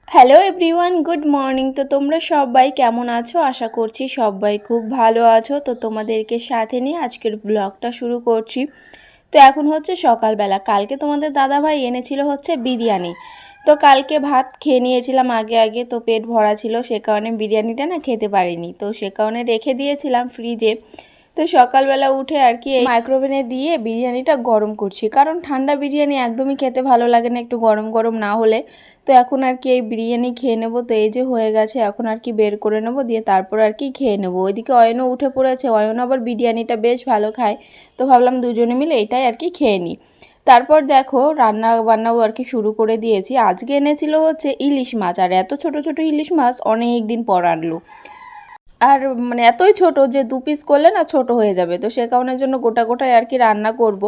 Hello everyone, good morning. তো তোমরা সবাই কেমন আছো? আশা করছি সবাই খুব ভালো আছো। তো তোমাদেরকে সাথে নিয়ে আজকের ব্লগটা শুরু করছি। তো এখন হচ্ছে সকালবেলা। কালকে তোমাদের দাদাভাই এনেছিল হচ্ছে বিরিয়ানি। তো কালকে ভাত খেয়ে নিয়েছিলাম আগে তো পেট ভরা ছিল, সে কারণে বিরিয়ানিটা না খেতে পারিনি। তো সে কারণে রেখে দিয়েছিলাম ফ্রিজে। তো সকালবেলা উঠে আর কি এই মাইক্রোওভেনে দিয়ে বিরিয়ানিটা গরম করছি, কারণ ঠান্ডা বিরিয়ানি একদমই খেতে ভালো লাগে না একটু গরম গরম না হলে। তো এখন আর কি এই বিরিয়ানি খেয়ে নেবো। তো এই যে হয়ে গেছে, এখন আর কি বের করে নেবো, দিয়ে তারপর আর কি খেয়ে নেবো। ওইদিকে অয়নও উঠে পড়েছে, অয়ন আবার বিরিয়ানিটা বেশ ভালো খায়। তো ভাবলাম দুজনে মিলে এটাই আর কি খেয়ে নিই। তারপর দেখো রান্না বান্নাও আর কি শুরু করে দিয়েছি। আজকে এনেছিল হচ্ছে ইলিশ মাছ, আর এত ছোট ছোট ইলিশ মাছ অনেক দিন পর আনলো। আর মানে এতই ছোট যে 2 পিস করলে না ছোট হয়ে যাবে, তো সে কারণের জন্য গোটা গোটাই আর কি রান্না করব।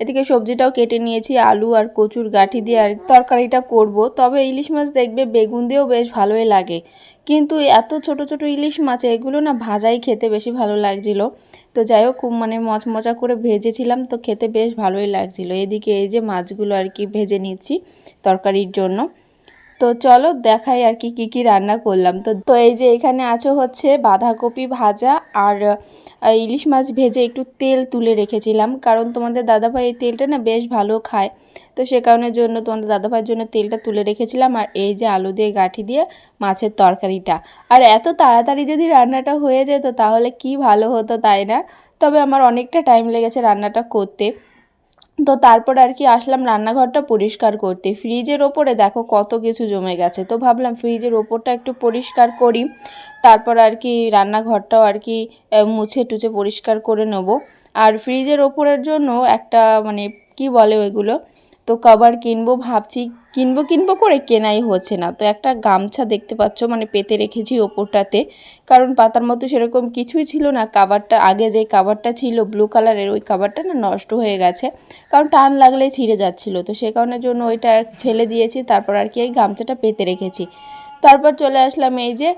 এদিকে সবজিটাও কেটে নিয়েছি, আলু আর কচুর গাঁঠি দিয়ে আর তরকারিটা করব। তবে ইলিশ মাছ দেখবে বেগুন দিয়েও বেশ ভালোই লাগে, কিন্তু এত ছোট ছোট ইলিশ মাছ এগুলো না ভাজাই খেতে বেশি ভালো লাগছিল। তো যাই হোক, খুব মানে মচমচা করে ভেজেছিলাম, তো খেতে বেশ ভালোই লাগছিল। এদিকে এই যে মাছগুলো আর কি ভেজে নিচ্ছি তরকারির জন্য। তো চলো দেখাই আর কি কি রান্না করলাম। তো তো এই যে এখানে আছে হচ্ছে বাঁধাকপি ভাজা আর ইলিশ মাছ ভেজে একটু তেল তুলে রেখেছিলাম, কারণ তোমাদের দাদাভাই এই তেলটা না বেশ ভালো খায়। তো সে কারণের জন্য তোমাদের দাদাভাইয়ের জন্য তেলটা তুলে রেখেছিলাম। আর এই যে আলু দিয়ে গাঁঠি দিয়ে মাছের তরকারিটা। আর এত তাড়াতাড়ি যদি রান্নাটা হয়ে যেত তাহলে কি ভালো হতো, তাই না? তবে আমার অনেকটা টাইম লেগেছে রান্নাটা করতে। তো তারপর আর কি আসলাম রান্নাঘরটা পরিষ্কার করতে। ফ্রিজের ওপরে দেখো কত কিছু জমে গেছে, তো ভাবলাম ফ্রিজের ওপরটা একটু পরিষ্কার করি। তারপর আর কি রান্নাঘরটাও আর কি মুছে টুছে পরিষ্কার করে নেব। আর ফ্রিজের ওপরের জন্য একটা মানে কি বলে ওইগুলো, তো কভার কিনবো ভাবছি। কিনবো করে কেনাই হচ্ছে না। তো একটা গামছা দেখতে পাচ্ছ মানে পেতে রেখেছি ওপরটাতে, কারণ পাতার মতো সেরকম কিছুই ছিল না। কাভারটা আগে যে কাভারটা ছিল ব্লু কালারের, ওই কাভারটা না নষ্ট হয়ে গেছে, কারণ টান লাগলেই ছিঁড়ে যাচ্ছিলো। তো সে কারণের জন্য ওইটা ফেলে দিয়েছি। তারপর আর কি এই গামছাটা পেতে রেখেছি। তারপর চলে আসলাম এই যে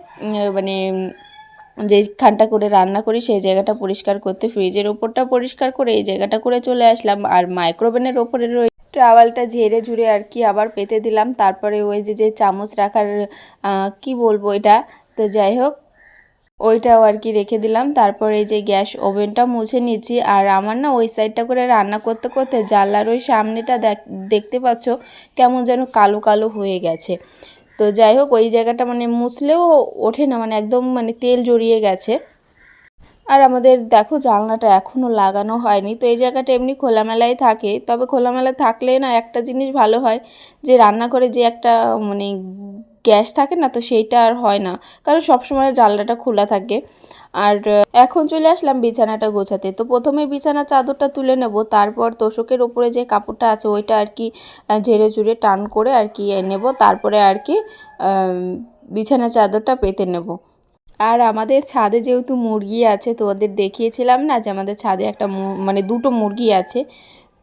মানে যেখানটা করে রান্না করি সেই জায়গাটা পরিষ্কার করতে। ফ্রিজের ওপরটা পরিষ্কার করে এই জায়গাটা করে চলে আসলাম। আর মাইক্রোওভেনের ওপরের ওই টাওয়ালটা ঝেড়ে ঝুড়ে আর কি আবার পেতে দিলাম। তারপরে ওই যে চামচ রাখার কি বলবো এটা, তো যাই হোক ওইটাও আর কি রেখে দিলাম। তারপর এই যে গ্যাস ওভেনটা মুছে নিচ্ছি। আর আমার না ওই সাইডটা করে রান্না করতে করতে জানলার ওই সামনেটা দেখতে পাচ্ছ কেমন যেন কালো কালো হয়ে গেছে। তো যাই হোক ওই জায়গাটা মানে মুছলেও ওঠে না, মানে একদম মানে তেল জড়িয়ে গেছে। আর আমাদের দেখো জানলাটা এখনও লাগানো হয়নি। তো এই জায়গাটা এমনি খোলামেলাই থাকে, তবে খোলামেলা থাকলে না একটা জিনিস ভালো হয়, যে রান্নাঘরে যে একটা মানে গ্যাস থাকে না, তো সেইটা আর হয় না, কারণ সবসময় জানলাটা খোলা থাকে। আর এখন চলে আসলাম বিছানাটা গোছাতে। তো প্রথমে বিছানা চাদরটা তুলে নেব, তারপর তোশকের ওপরে যে কাপড়টা আছে ওইটা আর কি ঝেড়ে ঝুড়ে টান করে আর কি নেব। তারপরে আর কি বিছানা চাদরটা পেতে নেব। আর আমাদের ছাদে যেহেতু মুরগি আছে, তোমাদের দেখিয়েছিলাম না যে আমাদের ছাদে একটা মানে 2টো মুরগি আছে।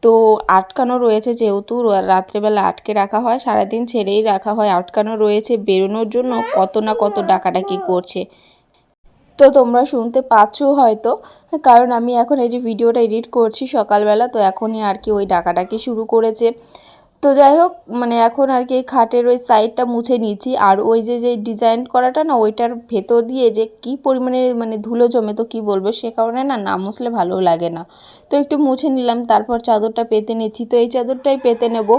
তো আটকানো রয়েছে, যেহেতু রাত্রেবেলা আটকে রাখা হয়, সারাদিন ছেড়েই রাখা হয়, আটকানো রয়েছে, বেরোনোর জন্য কত না কত ডাকাডাকি করছে। তো তোমরা শুনতে পাচ্ছ হয়তো, কারণ আমি এখন এই যে ভিডিওটা এডিট করছি সকালবেলা, তো এখনই আর কি ওই ডাকাডাকি শুরু করেছে। তো যাই হোক মানে এখন আর কি খাটের ওই সাইডটা মুছে নিচ্ছি। আর ওই যে ডিজাইন করাটা না, ওইটার ভেতর দিয়ে যে কি পরিমাণে মানে ধুলো জমে, তো কি বলবো, সে কারণে না মুছলে ভালো লাগে না। তো একটু মুছে নিলাম, তারপর চাদরটা পেতে নিচ্ছি। তো এই চাদরটাই পেতে নেব।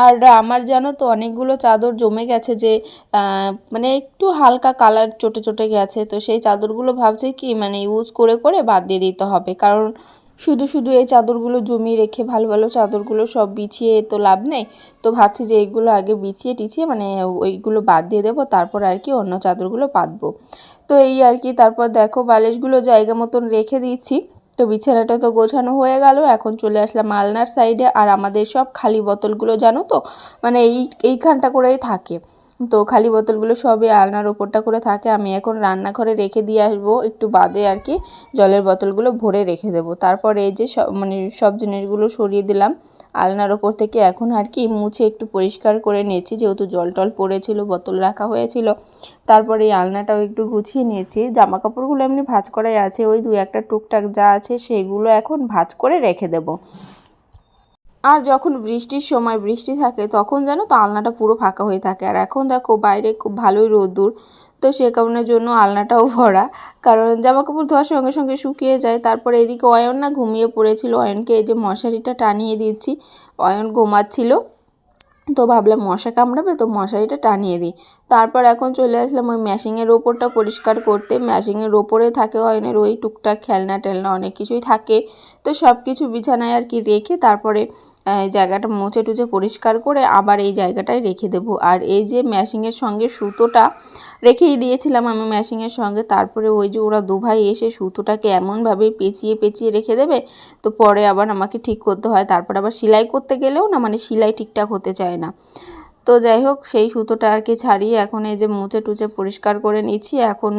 আর আমার জানো তো অনেকগুলো চাদর জমে গেছে, যে মানে একটু হালকা কালার চটে চটে গেছে। তো সেই চাদরগুলো ভাবছি কি মানে ইউজ করে করে বাদ দিয়ে দিতে হবে, কারণ শুধু শুধু এই চাদরগুলো জমিয়ে রেখে ভালো ভালো চাদরগুলো সব বিছিয়ে তো লাভ নেই। তো ভাবছি যে এইগুলো আগে বিছিয়ে টিছিয়ে মানে ওইগুলো বাদ দিয়ে দেবো, তারপর আর কি অন্য চাদরগুলো পাতবো। তো এই আর কি। তারপর দেখো বালিশগুলো জায়গা মতন রেখে দিচ্ছি। তো বিছানাটা তো গোছানো হয়ে গেল, এখন চলে আসলাম আলনার সাইডে। আর আমাদের সব খালি বোতলগুলো জানো তো মানে এইখানটা করেই থাকে, তো খালি বোতলগুলো সবই আলনার ওপরটা করে থাকে। আমি এখন রান্নাঘরে রেখে দিয়ে আসবো, একটু বাদে আর কি জলের বোতলগুলো ভরে রেখে দেবো। তারপর এই যে সব জিনিসগুলো সরিয়ে দিলাম আলনার ওপর থেকে। এখন আর কি মুছে একটু পরিষ্কার করে নিয়েছি, যেহেতু জল টল পড়েছিল, বোতল রাখা হয়েছিল। তারপরে এই আলনাটাও একটু গুছিয়ে নিয়েছি। জামা কাপড়গুলো এমনি ভাঁজ করাই আছে, ওই দু একটা টুকটাক যা আছে সেগুলো এখন ভাঁজ করে রেখে দেবো। আর যখন বৃষ্টির সময় বৃষ্টি থাকে তখন জানো তো আলনাটা পুরো ফাঁকা হয়ে থাকে। আর এখন দেখো বাইরে খুব ভালোই রোদ্দুর, তো সে কারণের জন্য আলনাটাও ভরা, কারণ জামা কাপড় ধোয়ার সঙ্গে সঙ্গে শুকিয়ে যায়। তারপরে এদিকে অয়ন না ঘুমিয়ে পড়েছিল, অয়নকে এই যে মশারিটা টানিয়ে দিচ্ছি, অয়ন ঘুমাচ্ছিল, তো ভাবলাম মশা কামড়াবে তো মশারিটা টানিয়ে দিই। তারপর এখন চলে আসলাম ওই ম্যাশিংয়ের ওপরটা পরিষ্কার করতে। ম্যাশিংয়ের ওপরে থাকে অয়নের ওই টুকটাক খেলনা টেলনা অনেক কিছুই থাকে, তো সব কিছু বিছানায় আর কি রেখে তারপরে জায়গাটা মুছে টুচে পরিষ্কার করে আবার এই জায়গাটায় রেখে দেবো। আর এই যে ম্যাশিংয়ের সঙ্গে সুতোটা রেখেই দিয়েছিলাম আমি ম্যাশিংয়ের সঙ্গে, তারপরে ওই যে ওরা দুভাই এসে সুতোটাকে এমনভাবে পেঁচিয়ে পেঁচিয়ে রেখে দেবে, তো পরে আবার আমাকে ঠিক করতে হয়। তারপর আবার সেলাই করতে গেলেও না মানে সেলাই ঠিকঠাক হতে চায় না। তো যাই হোক সেই সুতোটা আর কি ছাড়িয়ে এখন এই যে মুছে টুচে পরিষ্কার করে নিচ্ছি। এখন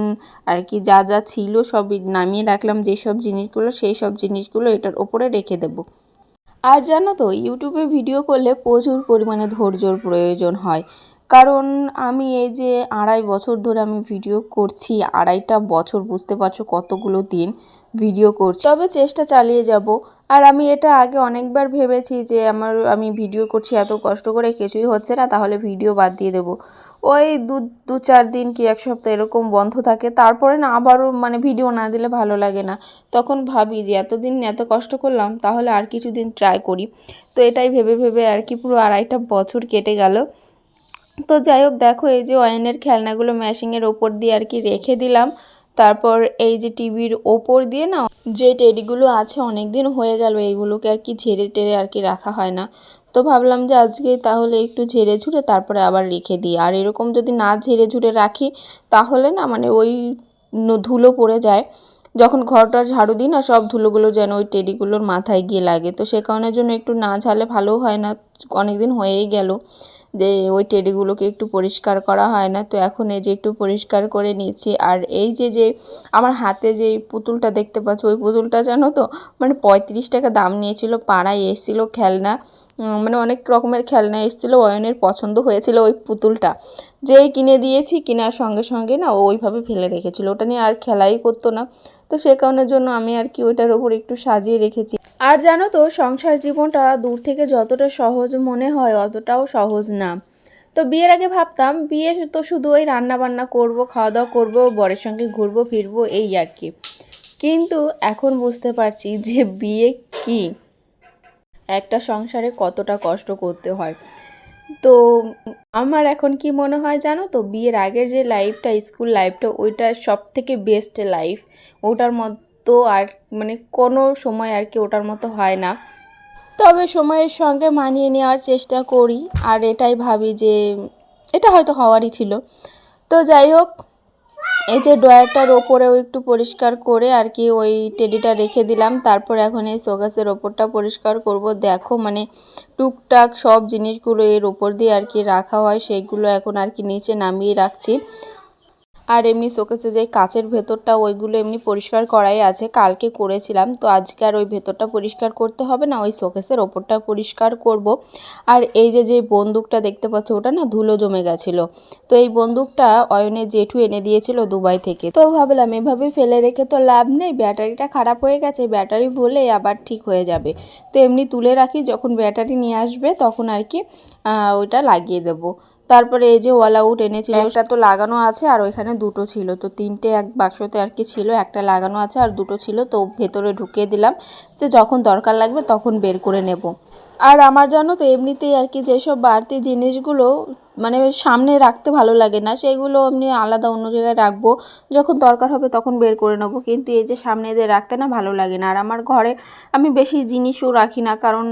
আর কি যা যা ছিল সব নামিয়ে রাখলাম, যেসব জিনিসগুলো সেই সব জিনিসগুলো এটার ওপরে রেখে দেবো। আর জানো তো ইউটিউবে ভিডিও করলে প্রচুর পরিমাণে ধৈর্যর প্রয়োজন হয়, কারণ আমি এই যে 2.5 বছর ধরে আমি ভিডিও করছি, 2.5 বছর বুঝতে পারছো কতগুলো দিন ভিডিও করছি, তবে চেষ্টা চালিয়ে যাব। আর আমি এটা আগে অনেকবার ভেবেছি যে আমি ভিডিও করছি এত কষ্ট করে, কিছুই হচ্ছে না, তাহলে ভিডিও বাদ দিয়ে দেবো। ওই দু 4 দিন কি 1 সপ্তাহ এরকম বন্ধ থাকে, তারপরে না আবারও মানে ভিডিও না দিলে ভালো লাগে না। তখন ভাবি যে এতদিন এত কষ্ট করলাম, তাহলে আর কিছুদিন ট্রাই করি। তো এটাই ভেবে ভেবে আর কি পুরো 2.5 বছর কেটে গেল। তো যাই হোক দেখো এই যে অয়নের খেলনাগুলো ম্যাশিংয়ের ওপর দিয়ে আর কি রেখে দিলাম। তারপর এই যে টিভির ওপর দিয়ে না যে টেডিগুলো আছে অনেক দিন হয়ে গেল এইগুলোকে আর কি ঝেড়ে টেড়ে আর কি রাখা হয় না, তো ভাবলাম যে আজকে তাহলে একটু ঝেড়ে ঝুড়ে তারপরে আবার রেখে দিই। আর এরকম যদি না ঝেড়ে ঝুড়ে রাখি তাহলে না মানে ওই ধুলো পড়ে যায়, যখন ঘরটা ঝাড়ু দিই না সব ধুলোগুলো যেন ওই টেডিগুলোর মাথায় গিয়ে লাগে, তো সে কারণের জন্য একটু না ঝাড়লে ভালো হয় না। অনেক দিন হয়েই গেল যে ওই টেডিগুলোকে একটু পরিষ্কার করা হয় না, তো এখন এই যে একটু পরিষ্কার করে নিচ্ছি। আর এই যে আমার হাতে যে পুতুলটা দেখতে পাচ্ছ ওই পুতুলটা জানো তো মানে 35 টাকা দাম নিয়েছিল, পাড়ায় এসেছিলো খেলনা, মানে অনেক রকমের খেলনা এসেছিলো, অয়নের পছন্দ হয়েছিল ওই পুতুলটা, যেই কিনে দিয়েছি কেনার সঙ্গে সঙ্গে না ও ওইভাবে ফেলে রেখেছিল, ওটা নিয়ে আর খেলাই করতো না। তো সে কারণের জন্য আমি আর কি ওইটার ওপর একটু সাজিয়ে রেখেছি। আর জানো তো সংসার জীবনটা দূর থেকে যতটা সহজ মনে হয় অতটাও সহজ না। তো বিয়ের আগে ভাবতাম বিয়ে তো শুধু ওই রান্না বান্না করবো, খাওয়া দাওয়া করবো, বরের সঙ্গে ঘুরবো ফিরবো, এই আর কি। কিন্তু এখন বুঝতে পারছি যে বিয়ে কি, একটা সংসারে কতটা কষ্ট করতে হয়। তো আমার এখন কি মনে হয় জানো তো, বিয়ের আগের যে লাইফটা স্কুল লাইফটা ওইটা সব থেকে বেস্ট লাইফ, ওটার মতো আর মানে কোনো সময় আর কি ওটার মতো হয় না। তবে সময়ের সঙ্গে মানিয়ে নেওয়ার চেষ্টা করি, আর এটাই ভাবি যে এটা হয়তো হওয়ারই ছিল। তো যাই হোক এই যে ড্রয়ারটার ওপরেও একটু পরিষ্কার করে আর কি ওই টেডিটা রেখে দিলাম। তারপর এখন এই শোকেসের ওপরটা পরিষ্কার করব। দেখো মানে টুকটাক সব জিনিসগুলো এর ওপর দিয়ে আর কি রাখা হয়, সেইগুলো এখন আর কি নিচে নামিয়ে রাখছি। আর এমনি শোকেসে যে কাচের ভেতরটা ওইগুলো এমনি পরিষ্কার করাই আছে, কালকে করেছিলাম, তো আজকে আর ওই ভেতরটা পরিষ্কার করতে হবে না, ওই শোকেসের ওপরটা পরিষ্কার করব। আর এই যে বন্দুকটা দেখতে পাচ্ছ ওটা না ধুলো জমে গেছিলো, তো এই বন্দুকটা অয়নের জেঠু এনে দিয়েছিল দুবাই থেকে। তো ভাবলাম এভাবে ফেলে রেখে তো লাভ নেই, ব্যাটারিটা খারাপ হয়ে গেছে, ব্যাটারি ভরলে আবার ঠিক হয়ে যাবে, তো এমনি তুলে রাখি, যখন ব্যাটারি নিয়ে আসবে তখন আর কি ওইটা লাগিয়ে দেবো। তারপরে এই যে অল আউট এনেছিল, একটা তো লাগানো আছে আর ওইখানে দুটো ছিল, তো 3টে এক বাক্সতে আর কি ছিল, একটা লাগানো আছে আর দুটো ছিল, তো ভেতরে ঢুকিয়ে দিলাম যে যখন দরকার লাগবে তখন বের করে নেব। আর আমার জানো তো এমনিতেই আর কি যেসব বাড়তি জিনিসগুলো মানে সামনে রাখতে ভালো লাগে না, সেইগুলো এমনি আলাদা অন্য জায়গায় রাখবো, যখন দরকার হবে তখন বের করে নেবো, কিন্তু এই যে সামনে দিয়ে রাখতে না ভালো লাগে না। আর আমার ঘরে আমি বেশি জিনিসও রাখি না, কারণ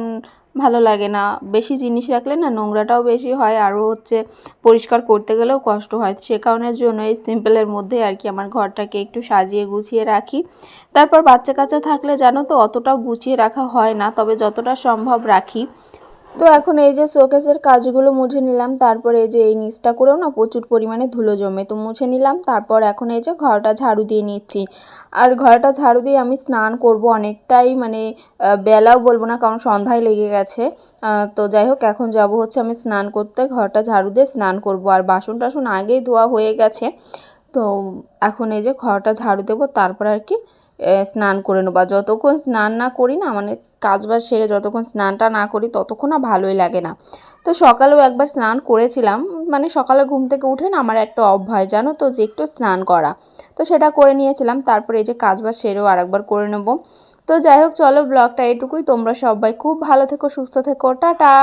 ভালো লাগে না। বেশি জিনিস রাখলে না নোংরাটাও বেশি হয়, আরও হচ্ছে পরিষ্কার করতে গেলেও কষ্ট হয়। সে কারণের জন্য এই সিম্পলের মধ্যে আর কি আমার ঘরটাকে একটু সাজিয়ে গুছিয়ে রাখি। তারপর বাচ্চা কাচ্চা থাকলে জানো তো অতটাও গুছিয়ে রাখা হয় না, তবে যতটা সম্ভব রাখি। তো এখন এই যে শোকেসের কাজগুলো মুছে নিলাম, তারপর এই যে এই নিচটা করেও না প্রচুর পরিমাণে ধুলো জমে, তো মুছে নিলাম। তারপর এখন এই যে ঘরটা ঝাড়ু দিয়ে নিচ্ছি। আর ঘরটা ঝাড়ু দিয়ে আমি স্নান করব অনেকটাই, মানে বেলাও বলবো না কারণ সন্ধ্যায় লেগে গেছে। তো যাই হোক এখন যাব হচ্ছে আমি স্নান করতে, ঘরটা ঝাড়ু দিয়ে স্নান করব। আর বাসন টাসন আগেই ধোয়া হয়ে গেছে। তো এখন এই যে ঘরটা ঝাড়ু দেবো, তারপর আর কি স্নান করে নেবো। আর যতক্ষণ স্নান না করি না, মানে কাজবাজ সেরে যতক্ষণ স্নানটা না করি ততক্ষণ না ভালোই লাগে না। তো সকালেও একবার স্নান করেছিলাম, মানে সকালে ঘুম থেকে উঠে না আমার একটা অভ্যাস জানো তো, যে একটু স্নান করা। তো সেটা করে নিয়েছিলাম, তারপরে এই যে কাজবাজ সেরেও আরেকবার করে নেব। তো যাই হোক চলো, ব্লগটা এটুকুই। তোমরা সবাই খুব ভালো থেকো, সুস্থ থেকো, টাটা।